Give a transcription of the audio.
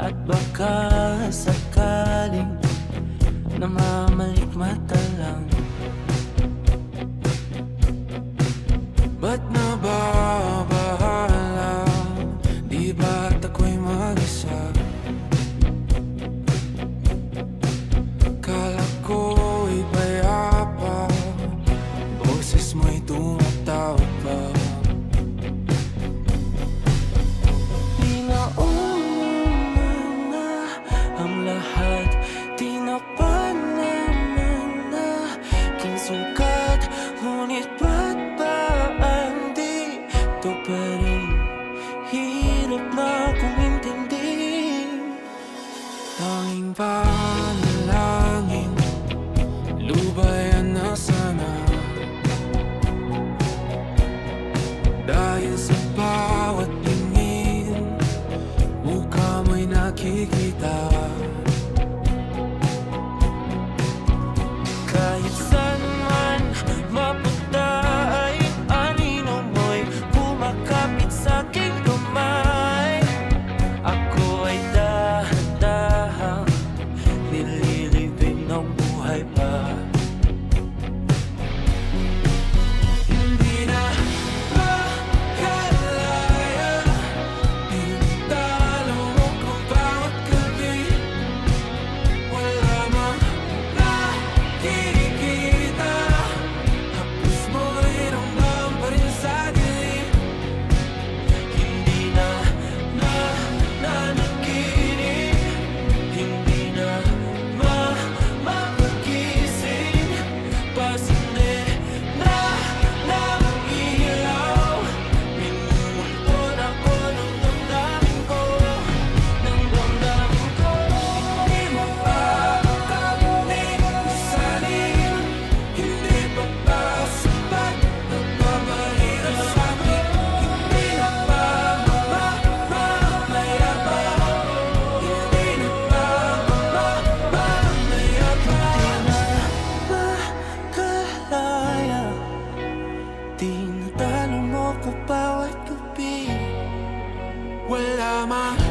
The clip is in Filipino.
At baka sakaling namamalikmata lang. Ba't nababahala? Di ba't ako'y mag-isa? Kala ko'y payapa, boses mo'y tumatawag pa. Di na umuman na ang lahat, di na pa naman na aking sukat. Ngunit ba't ba andito pa rin? Hirap na kong intindi. Tanging panalangin, lubayan na sana. Dahil sa bawat tingin, mukha mo'y nakikita. Kahit saan man mapunta ay anino mo'y kumakapit sa'king kamay. Ako ay dahan-dahang nililibing ng buhay pa. Hindi na makalaya, tinatalo mo kung bawat gabi. Wala mang nakikita, hapos mo'y ramdam pa rin sa dilim. Hindi na nanaginip, hindi na mapagising. Pasinde na ng ilaw, minumulpon ako ng damdamin ko, ng damdamin ko. Hindi mo pa kakamuning salin, hindi pa ba sapat nagpapahirap sa'kin? Hindi na ba mamayabang? Hindi na ba mamayabang? Makalaya, tinatalo mo ko bawat gabi. Wala mang